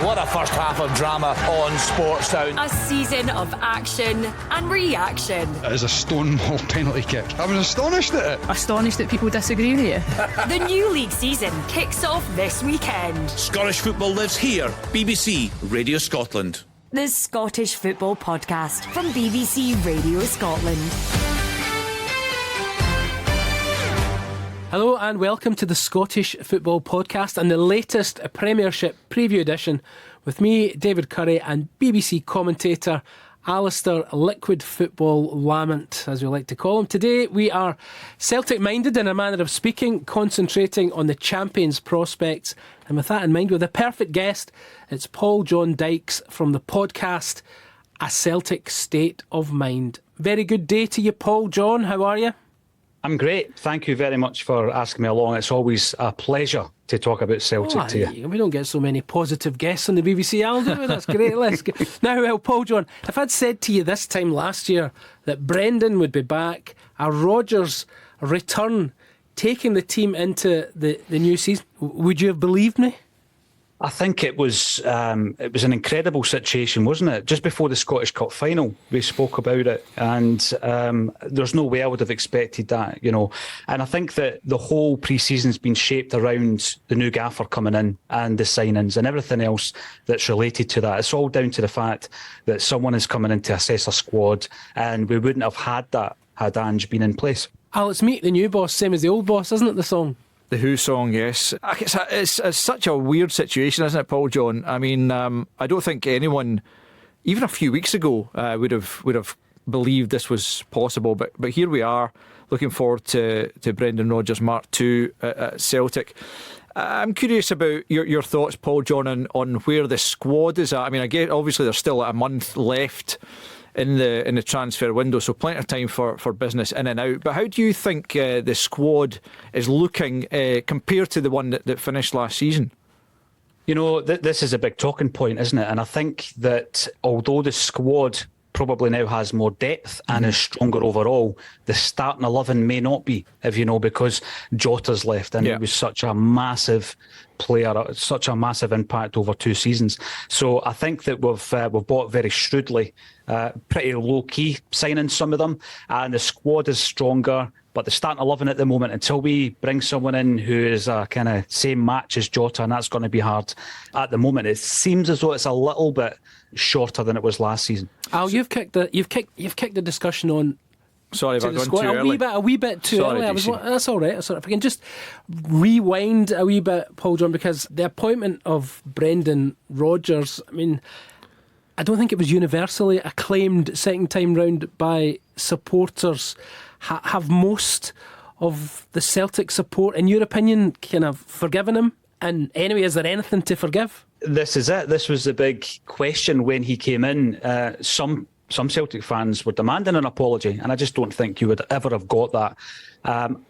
What a first half of drama on Sports Sound. A season of action and reaction. It is a stonewall penalty kick. I was astonished at it. Astonished that people disagree with you. The new league season kicks off this weekend. Scottish football lives here. BBC Radio Scotland. The Scottish Football Podcast from BBC Radio Scotland. Hello and welcome to the Scottish Football Podcast and the latest Premiership preview edition with me, David Currie, and BBC commentator Alistair Liquid Football Lamont, as we like to call him. Today we are Celtic-minded in a manner of speaking, concentrating on the champions' prospects. And with that in mind, with a perfect guest, it's Paul John Dykes from the podcast A Celtic State of Mind. Very good day to you, Paul John. How are you? I'm great. Thank you very much for asking me along. It's always a pleasure to talk about Celtic to you. We don't get so many positive guests on the BBC, Al, do we? That's great. Let's go. Now, well, Paul John, if I'd said to you this time last year that Brendan would be back, a Rodgers return, taking the team into the new season, would you have believed me? I think it was an incredible situation, wasn't it? Just before the Scottish Cup final, we spoke about it, and there's no way I would have expected that, you know. And I think that the whole pre-season's been shaped around the new gaffer coming in and the signings and everything else that's related to that. It's all down to the fact that someone is coming in to assess a squad, and we wouldn't have had that had Ange been in place. Al, it's meet the new boss, same as the old boss, isn't it, the song? The Who song, yes. It's such a weird situation, isn't it, Paul John? I mean, I don't think anyone, even a few weeks ago, would have believed this was possible. But here we are, looking forward to Brendan Rodgers Mark II at Celtic. I'm curious about your thoughts, Paul John, on where the squad is at. I mean, I get obviously there's still a month left in the transfer window, so plenty of time for business in and out. But how do you think the squad is looking compared to the one that finished last season? You know, this is a big talking point, isn't it? And I think that although the squad probably now has more depth and is stronger overall, the starting 11 may not be, if you know, because Jota's left and he was such a massive player, such a massive impact over 2 seasons. So I think that we've bought very shrewdly, pretty low key signing some of them, and the squad is stronger. But the starting 11 at the moment, until we bring someone in who is a kind of same match as Jota, and that's going to be hard at the moment. It seems as though it's a little bit shorter than it was last season. Al, you've kicked the discussion on. Sorry if I've gone too early. A wee bit too early. That's all right. If I can just rewind a wee bit, Paul John, because the appointment of Brendan Rodgers, I mean, I don't think it was universally acclaimed second time round by supporters. Have most of the Celtic support, in your opinion, kind of forgiven him? And anyway, is there anything to forgive? This is it. This was the big question when he came in. Some Celtic fans were demanding an apology, and I just don't think you would ever have got that.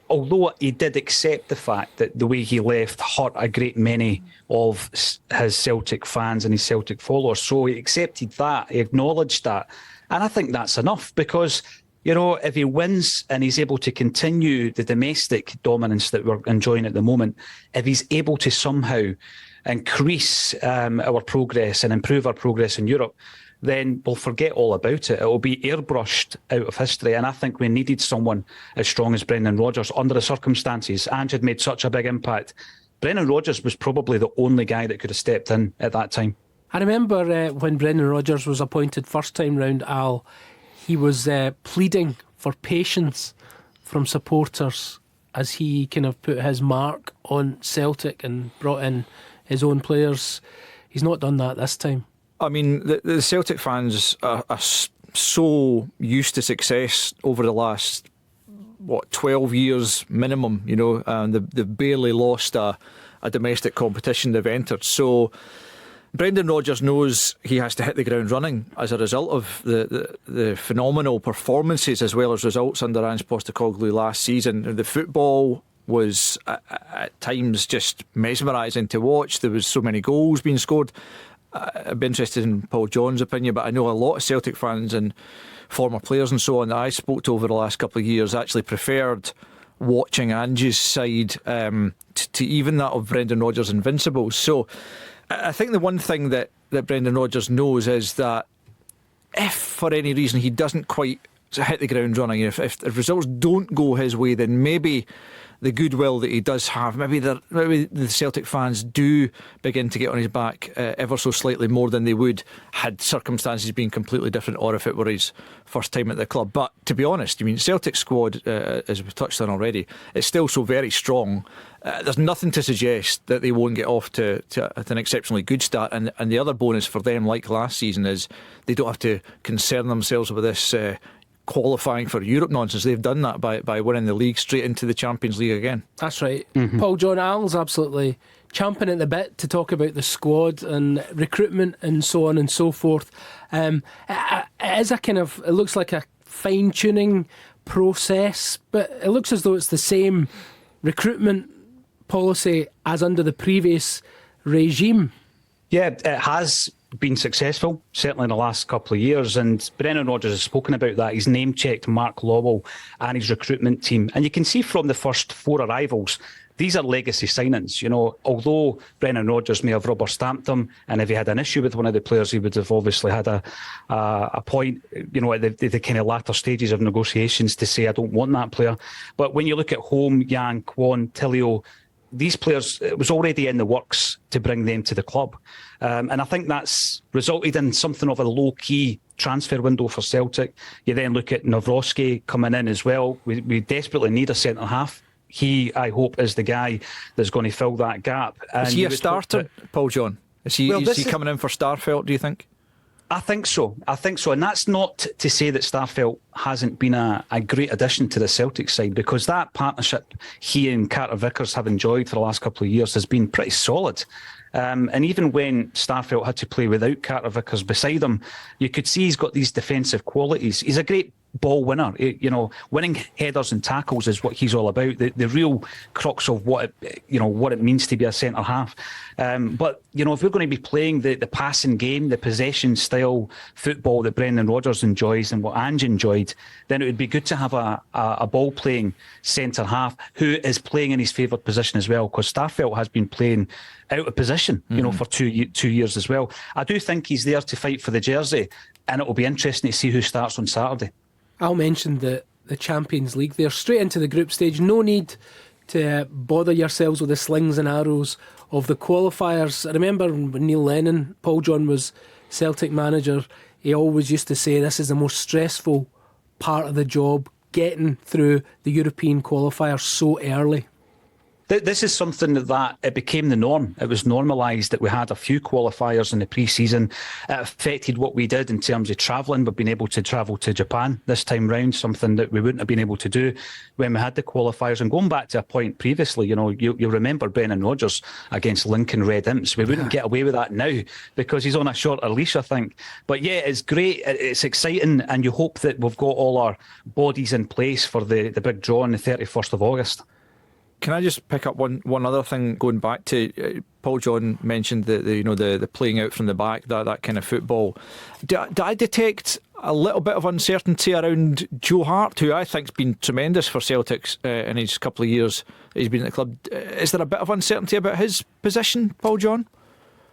Although he did accept the fact that the way he left hurt a great many of his Celtic fans and his Celtic followers. So he accepted that, he acknowledged that. And I think that's enough, because you know, if he wins and he's able to continue the domestic dominance that we're enjoying at the moment, if he's able to somehow increase our progress and improve our progress in Europe, then we'll forget all about it. It will be airbrushed out of history. And I think we needed someone as strong as Brendan Rodgers under the circumstances. Ange had made such a big impact. Brendan Rodgers was probably the only guy that could have stepped in at that time. I remember when Brendan Rodgers was appointed first time round, Al, he was pleading for patience from supporters as he kind of put his mark on Celtic and brought in his own players. He's not done that this time. I mean, the Celtic fans are so used to success over the last, 12 years minimum, you know, and they've barely lost a domestic competition they've entered. So Brendan Rodgers knows he has to hit the ground running as a result of the phenomenal performances as well as results under Ange Postecoglou last season. The football was at times just mesmerising to watch. There was so many goals being scored. I'd be interested in Paul John's opinion, but I know a lot of Celtic fans and former players and so on that I spoke to over the last couple of years actually preferred watching Ange's side to even that of Brendan Rodgers' Invincibles. So I think the one thing that Brendan Rodgers knows is that if for any reason he doesn't quite hit the ground running, if results don't go his way, then maybe the goodwill that he does have, maybe the Celtic fans do begin to get on his back ever so slightly more than they would had circumstances been completely different, or if it were his first time at the club. But to be honest, I mean, Celtic squad, as we've touched on already, is still so very strong. There's nothing to suggest that they won't get off to an exceptionally good start. And the other bonus for them, like last season, is they don't have to concern themselves with this qualifying for Europe nonsense. They've done that by winning the league straight into the Champions League again. That's right. Paul John, Al's absolutely champing at the bit to talk about the squad and recruitment and so on and so forth. It is it looks like a fine-tuning process, but it looks as though it's the same recruitment policy as under the previous regime. Yeah, it has been successful, certainly in the last couple of years, and Brendan Rodgers has spoken about that. He's name-checked Mark Lowell and his recruitment team, and you can see from the first 4 arrivals, these are legacy signings. You know, although Brendan Rodgers may have rubber-stamped them, and if he had an issue with one of the players, he would have obviously had a point, you know, at the kind of latter stages of negotiations to say, I don't want that player. But when you look at Home, Yang, Kwon, Tilio, these players, it was already in the works to bring them to the club. And I think that's resulted in something of a low-key transfer window for Celtic. You then look at Nawrocki coming in as well. We desperately need a centre-half. He, I hope, is the guy that's going to fill that gap. And is he a starter, Paul John? Is he coming in for Starfelt, do you think? I think so. And that's not to say that Starfelt hasn't been a great addition to the Celtic side, because that partnership he and Carter Vickers have enjoyed for the last couple of years has been pretty solid. And even when Starfelt had to play without Carter Vickers beside him, you could see he's got these defensive qualities. He's a great ball winner. You know, winning headers and tackles is what he's all about. The real crux of what it means to be a centre half. But you know, if we're going to be playing the passing game, the possession style football that Brendan Rodgers enjoys and what Ange enjoyed, then it would be good to have a ball playing centre half who is playing in his favoured position as well. Because Starfelt has been playing out of position, you know, for 2 years as well. I do think he's there to fight for the jersey, and it will be interesting to see who starts on Saturday. I'll mention the Champions League. They're straight into the group stage. No need to bother yourselves with the slings and arrows of the qualifiers. I remember when Neil Lennon, Paul John, was Celtic manager, he always used to say this is the most stressful part of the job, getting through the European qualifiers so early. This is something that it became the norm. It was normalised that we had a few qualifiers in the pre-season. It affected what we did in terms of travelling. We've been able to travel to Japan this time round, something that we wouldn't have been able to do when we had the qualifiers. And going back to a point previously, you know, you'll remember Brendan Rodgers against Lincoln Red Imps. We wouldn't get away with that now because he's on a shorter leash, I think. But yeah, it's great. It's exciting, and you hope that we've got all our bodies in place for the big draw on the 31st of August. Can I just pick up one other thing, going back to Paul John mentioned the playing out from the back, that kind of football. Do I detect a little bit of uncertainty around Joe Hart, who I think's been tremendous for Celtics in his couple of years he's been at the club? Is there a bit of uncertainty about his position, Paul John?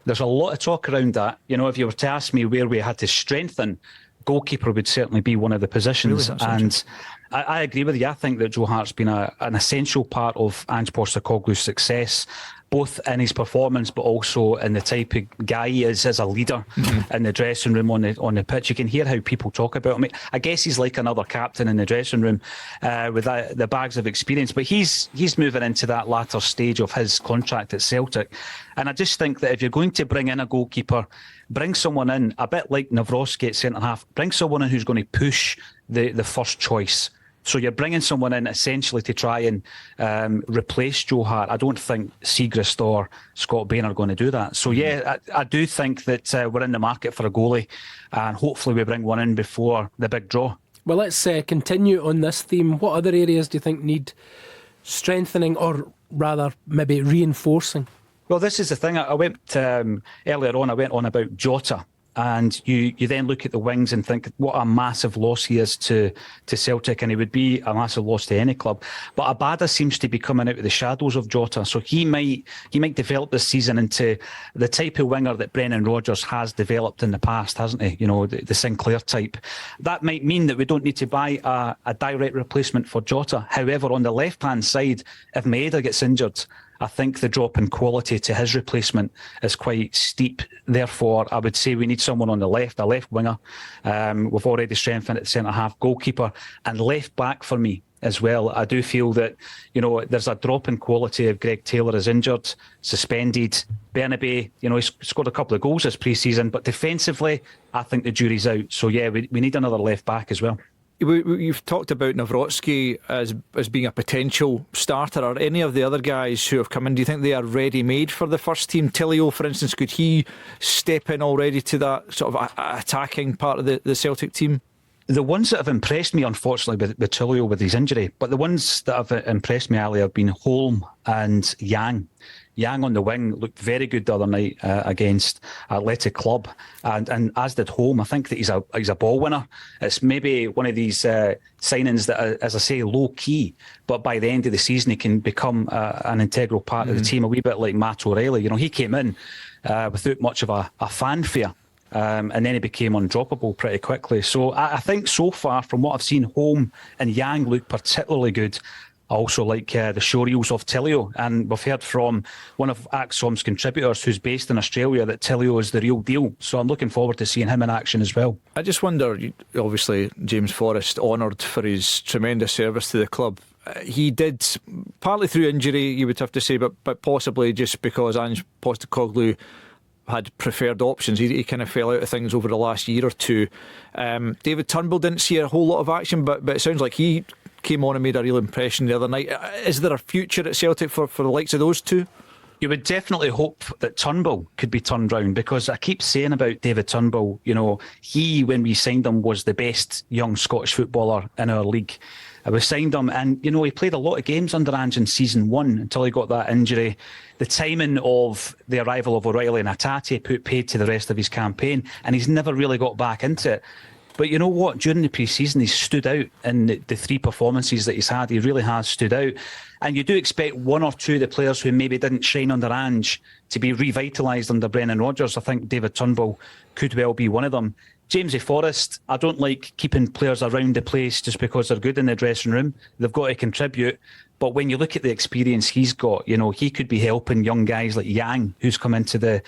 There's a lot of talk around that. You know, if you were to ask me where we had to strengthen, goalkeeper would certainly be one of the positions. Really? And I agree with you. I think that Joe Hart's been an essential part of Ange Postecoglou's success, both in his performance but also in the type of guy he is as a leader in the dressing room, on the pitch. You can hear how people talk about him. I guess he's like another captain in the dressing room with the bags of experience, but he's moving into that latter stage of his contract at Celtic. And I just think that if you're going to bring in a goalkeeper, bring someone in a bit like Nawrocki at centre half, bring someone in who's going to push the first choice. So you're bringing someone in essentially to try and replace Joe Hart. I don't think Siegrist or Scott Bain are going to do that. So yeah, I do think that we're in the market for a goalie, and hopefully we bring one in before the big draw. Well, let's continue on this theme. What other areas do you think need strengthening, or rather maybe reinforcing? Well, this is the thing. I went earlier on, I went on about Jota And you then look at the wings and think what a massive loss he is to Celtic, and he would be a massive loss to any club. But Abada seems to be coming out of the shadows of Jota, so he might develop this season into the type of winger that Brendan Rodgers has developed in the past, hasn't he? You know, the Sinclair type. That might mean that we don't need to buy a direct replacement for Jota. However, on the left-hand side, if Maeda gets injured, I think the drop in quality to his replacement is quite steep. Therefore, I would say we need someone on the left, a left winger. We've already strengthened at the centre-half, goalkeeper, and left-back for me as well. I do feel that, you know, there's a drop in quality if Greg Taylor is injured, suspended. Bernabe, you know, he's scored a couple of goals this pre-season, but defensively, I think the jury's out. So, yeah, we need another left-back as well. You've talked about Nawrocki as being a potential starter. Are any of the other guys who have come in, do you think they are ready-made for the first team? Tilio, for instance, could he step in already to that sort of attacking part of the Celtic team? The ones that have impressed me, unfortunately, with Tilio with his injury, but the ones that have impressed me, Ali, have been Holm and Yang. Yang on the wing looked very good the other night against Athletic Club, and as did Holm. I think that he's a ball winner. It's maybe one of these signings that, as I say, low key, but by the end of the season he can become an integral part of the team, a wee bit like Matt O'Reilly. You know, he came in without much of a fanfare. And then he became undroppable pretty quickly. So I think so far, from what I've seen, Holm and Yang look particularly good. I also like the show reels of Tilio, and we've heard from one of AXOM's contributors who's based in Australia that Tilio is the real deal. So I'm looking forward to seeing him in action as well. I just wonder, obviously James Forrest honoured for his tremendous service to the club. He did, partly through injury you would have to say, but possibly just because Ange Postecoglou had preferred options. He kind of fell out of things over the last year or two. David Turnbull didn't see a whole lot of action, but it sounds like he came on and made a real impression the other night. Is there a future at Celtic for the likes of those two? You would definitely hope that Turnbull could be turned round, because I keep saying about David Turnbull, you know, he, when we signed him, was the best young Scottish footballer in our league. We signed him, and you know, he played a lot of games under Ange in season 1 until he got that injury. The timing of the arrival of O'Reilly and Hatate put paid to the rest of his campaign, and he's never really got back into it. But you know what? During the pre-season, he's stood out in the 3 performances that he's had. He really has stood out. And you do expect one or two of the players who maybe didn't shine under Ange to be revitalised under Brendan Rodgers. I think David Turnbull could well be one of them. Jamesy Forrest, I don't like keeping players around the place just because they're good in the dressing room. They've got to contribute. But when you look at the experience he's got, you know, he could be helping young guys like Yang, who's come into the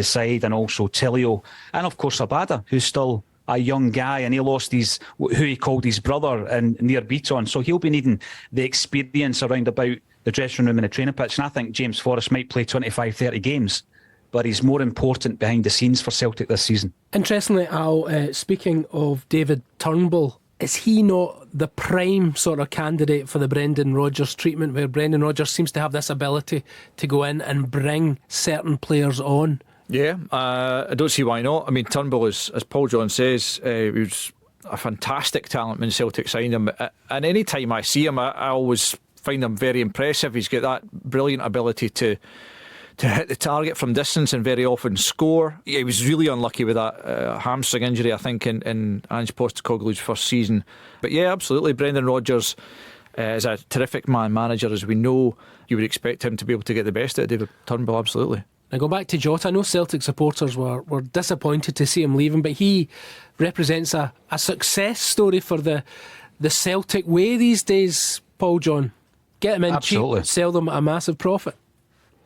side, and also Tilio, and of course Abada, who's still a young guy, and he lost who he called his brother near Beaton. So he'll be needing the experience around about the dressing room and the training pitch. And I think James Forrest might play 25, 30 games, but he's more important behind the scenes for Celtic this season. Interestingly, Al, speaking of David Turnbull, is he not the prime sort of candidate for the Brendan Rodgers treatment, where Brendan Rodgers seems to have this ability to go in and bring certain players on? Yeah, I don't see why not. I mean, Turnbull, as Paul John says, he was a fantastic talent when Celtic signed him. And any time I see him, I always find him very impressive. He's got that brilliant ability to hit the target from distance and very often score. He was really unlucky with that hamstring injury, I think, in Ange Postecoglou's first season. But yeah, absolutely, Brendan Rodgers is a terrific manager, as we know. You would expect him to be able to get the best out of David Turnbull, absolutely. Now, go back to Jota. I know Celtic supporters were disappointed to see him leaving, but he represents a success story for the Celtic way these days, Paul John. Get them in Absolutely. cheap, sell them at a massive profit.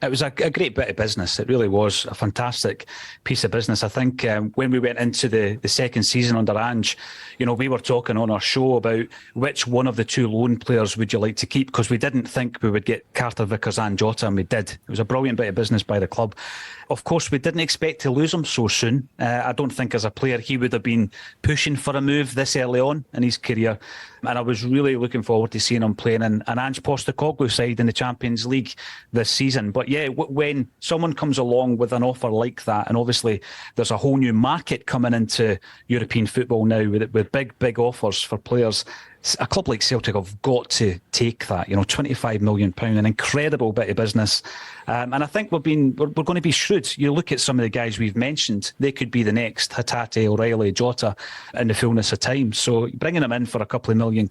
It was a great bit of business. It really was a fantastic piece of business. I think when we went into the second season under Ange, you know, we were talking on our show about which one of the 2 loan players would you like to keep, because we didn't think we would get Carter Vickers and Jota, and we did. It was a brilliant bit of business by the club. Of course, we didn't expect to lose him so soon. I don't think as a player he would have been pushing for a move this early on in his career. And I was really looking forward to seeing him playing in an Ange Postecoglou side in the Champions League this season. But yeah, when someone comes along with an offer like that, and obviously there's a whole new market coming into European football now with big offers for players, a club like Celtic have got to take that. £25 million, an incredible bit of business. And I think we're going to be shrewd. You look at some of the guys we've mentioned, they could be the next Hatate, O'Reilly, Jota in the fullness of time. So bringing them in for a couple of £1 million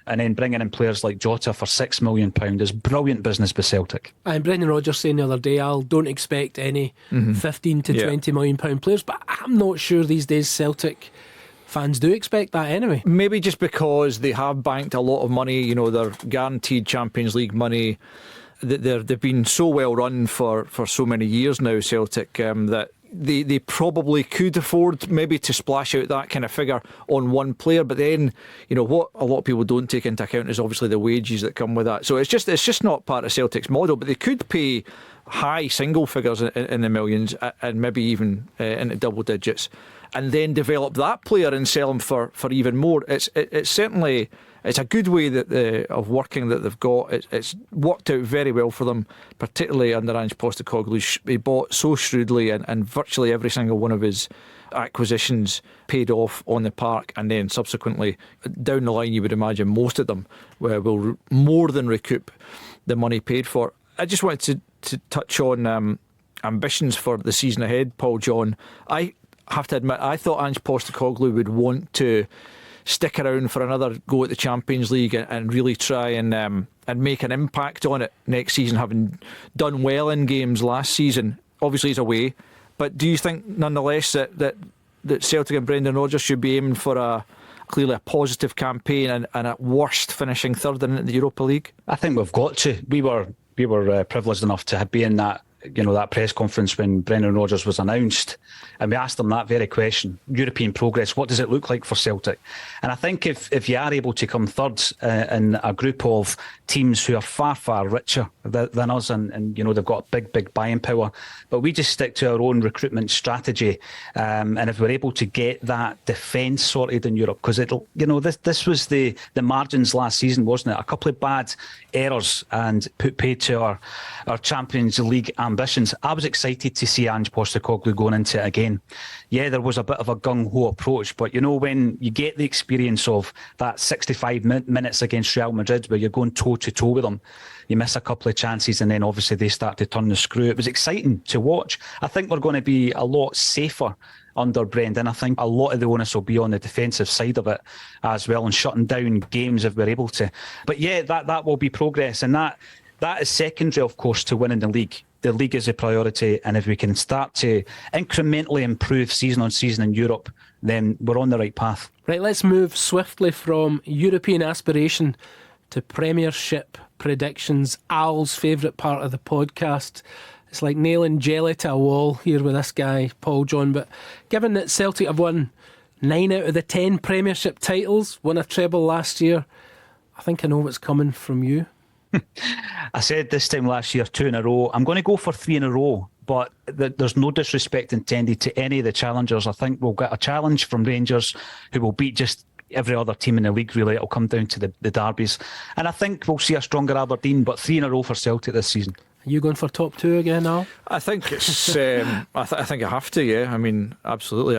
and then bringing in players like Jota for £6 million is brilliant business by Celtic. And Brendan Rodgers saying the other day, Al, don't expect any 15 to £20 million players, but I'm not sure these days Celtic fans do expect that anyway. Maybe just because they have banked a lot of money, they're guaranteed Champions League money. They've been so well run for so many years now, Celtic, that they probably could afford maybe to splash out that kind of figure on one player. But then, what a lot of people don't take into account is obviously the wages that come with that. So it's just not part of Celtic's model. But they could pay high single figures in the millions and maybe even into double digits, and then develop that player and sell him for even more. It's certainly, it's a good way of working that they've got. It's worked out very well for them, particularly under Ange Postecoglou. He bought so shrewdly, and virtually every single one of his acquisitions paid off on the park, and then subsequently down the line you would imagine most of them will more than recoup the money paid for. I just wanted to touch on ambitions for the season ahead, Paul John. I have to admit, I thought Ange Postecoglou would want to stick around for another go at the Champions League and really try and make an impact on it next season, having done well in games last season. Obviously he's away, but do you think nonetheless that Celtic and Brendan Rodgers should be aiming for clearly a positive campaign and at worst finishing third in the Europa League? I think we've got to. We were privileged enough to be in that press conference when Brendan Rodgers was announced, and we asked him that very question: European progress, what does it look like for Celtic? And I think if you are able to come third in a group of teams who are far, far richer than us, and they've got big buying power, but we just stick to our own recruitment strategy, and if we're able to get that defence sorted in Europe, because this was the margins last season, wasn't it? A couple of bad errors and put paid to our Champions League ambitions. I was excited to see Ange Postecoglou going into it again. Yeah, there was a bit of a gung-ho approach, but when you get the experience of that 65 minutes against Real Madrid where you're going toe-to-toe with them, you miss a couple of chances and then obviously they start to turn the screw. It was exciting to watch. I think we're going to be a lot safer under Brendan. I think a lot of the onus will be on the defensive side of it as well, and shutting down games if we're able to. But yeah, that will be progress, and that is secondary, of course, to winning the league. The league is a priority, and if we can start to incrementally improve season on season in Europe, then we're on the right path. Right, let's move swiftly from European aspiration to Premiership predictions. Al's favourite part of the podcast. It's like nailing jelly to a wall here with this guy, Paul John. But given that Celtic have won 9 out of the 10 Premiership titles, won a treble last year, I think I know what's coming from you. I said this time last year 2 in a row. I'm going to go for 3 in a row, but there's no disrespect intended to any of the challengers. I think we'll get a challenge from Rangers, who will beat just every other team in the league, really. It'll come down to the derbies. And I think we'll see a stronger Aberdeen, but 3 in a row for Celtic this season. Are you going for top 2 again now? I think it's. I think I have to, yeah. I mean, absolutely.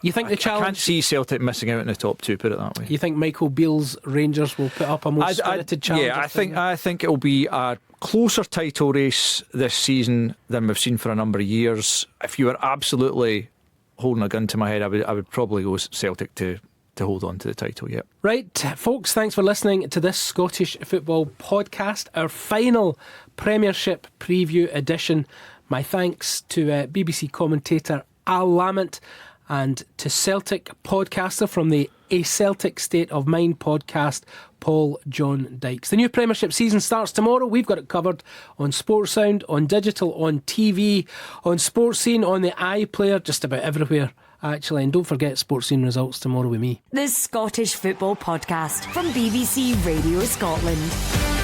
You think the challenge? I can't see Celtic missing out in the top 2, put it that way. You think Michael Beale's Rangers will put up a more spirited challenge? Yeah, I think it'll be a closer title race this season than we've seen for a number of years. If you were absolutely holding a gun to my head, I would probably go Celtic to hold on to the title, yeah. Right, folks, thanks for listening to this Scottish Football podcast, our final Premiership preview edition. My thanks to BBC commentator Al Lamont and to Celtic podcaster from the A Celtic State of Mind podcast, Paul John Dykes. The new Premiership season starts tomorrow. We've got it covered on Sportsound, on digital, on TV, on Sports Scene, on the iPlayer, just about everywhere, actually. And don't forget Sports Scene results tomorrow with me. The Scottish Football Podcast from BBC Radio Scotland.